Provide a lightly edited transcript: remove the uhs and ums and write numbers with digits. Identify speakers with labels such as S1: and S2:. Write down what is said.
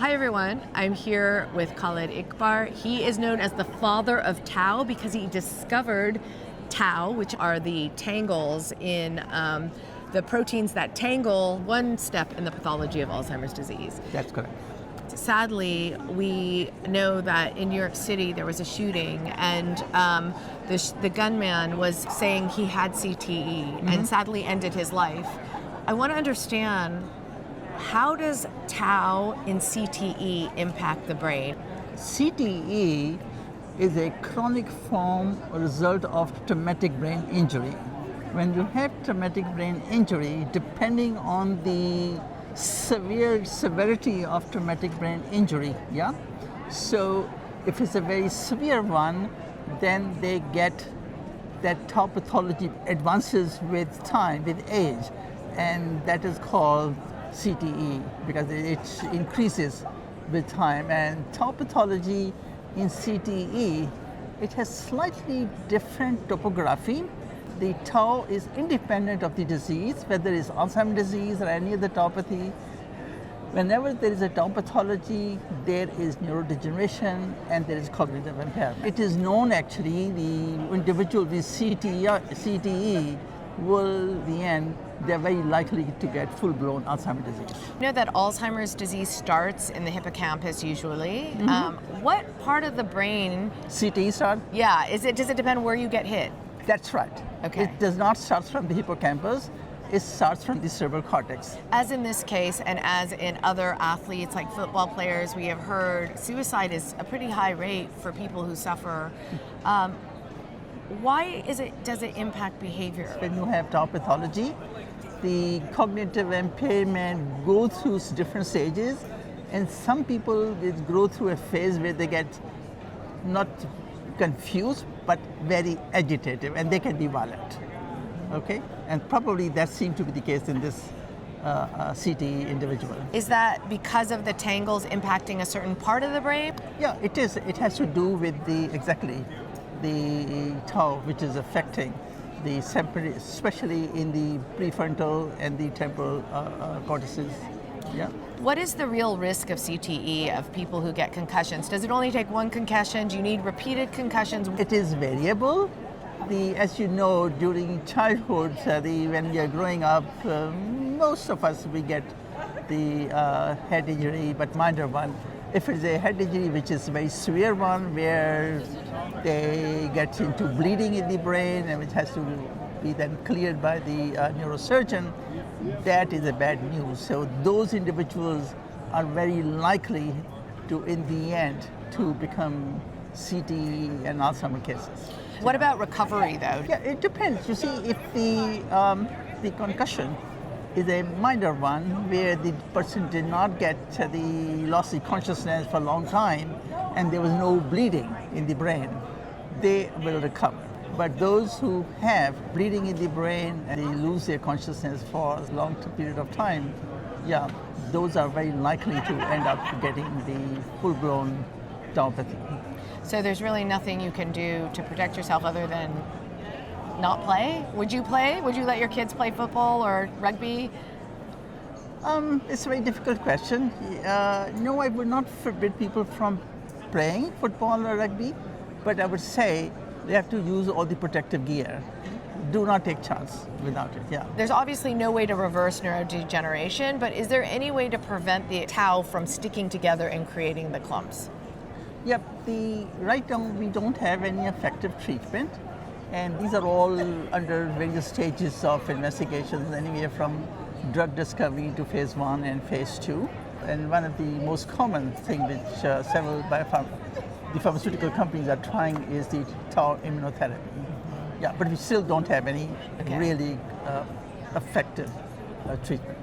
S1: Hi everyone, I'm here with Khalid Iqbal. He is known as the father of tau because he discovered tau, which are the tangles in the proteins that tangle one step in the pathology of Alzheimer's disease.
S2: That's correct.
S1: Sadly, we know that in New York City there was a shooting and the gunman was saying he had CTE and sadly ended his life. I want to understand, how does tau in CTE impact the brain?
S2: CTE is a chronic form or result of traumatic brain injury. When you have traumatic brain injury, depending on the severity of traumatic brain injury, so if it's a very severe one, then they get that tau pathology advances with time, with age, and that is called CTE because it increases with time. And tau pathology in CTE, it has slightly different topography. The tau is independent of the disease, whether it's Alzheimer's disease or any other tauopathy. Whenever there is a tau pathology, there is neurodegeneration and there is cognitive impairment. It is known actually the individual with CTE will, in the end, they're very likely to get full-blown Alzheimer's disease.
S1: You know that Alzheimer's disease starts in the hippocampus usually. What part of the brain?
S2: CTE start?
S1: Yeah, does it depend where you get hit?
S2: That's right.
S1: Okay.
S2: It does not start from the hippocampus, it starts from the cerebral cortex.
S1: As in this case, and as in other athletes like football players, we have heard suicide is a pretty high rate for people who suffer. Why does it impact behavior?
S2: When you have tau pathology, the cognitive impairment goes through different stages, and some people go through a phase where they get not confused but very agitated, and they can be violent. Okay, and probably that seemed to be the case in this CTE individual.
S1: Is that because of the tangles impacting a certain part of the brain?
S2: Yeah, it is. It has to do with the tau, which is affecting the especially in the prefrontal and the temporal cortices. Yeah.
S1: What is the real risk of CTE of people who get concussions? Does it only take one concussion? Do you need repeated concussions?
S2: It is variable. As you know, during childhood, when we are growing up, most of us, we get the head injury, but minor one. If it's a head injury which is a very severe one, where they get into bleeding in the brain and which has to be then cleared by the neurosurgeon, that is a bad news. So those individuals are very likely to, in the end, to become CTE and Alzheimer's cases.
S1: What about recovery, though?
S2: Yeah, it depends. You see, if the concussion is a minor one where the person did not get lost the consciousness for a long time and there was no bleeding in the brain, they will recover. But those who have bleeding in the brain and they lose their consciousness for a long period of time, those are very likely to end up getting the full-blown tauopathy.
S1: So there's really nothing you can do to protect yourself other than not play? Would you play? Would you let your kids play football or rugby?
S2: It's a very difficult question. No, I would not forbid people from playing football or rugby, but I would say they have to use all the protective gear. Do not take chance without it,
S1: There's obviously no way to reverse neurodegeneration, but is there any way to prevent the tau from sticking together and creating the clumps?
S2: Yep, right now we don't have any effective treatment, and these are all under various stages of investigations, anywhere from drug discovery to phase 1 and phase 2. And one of the most common things which several the pharmaceutical companies are trying is the tau immunotherapy. But we still don't have any really effective treatment.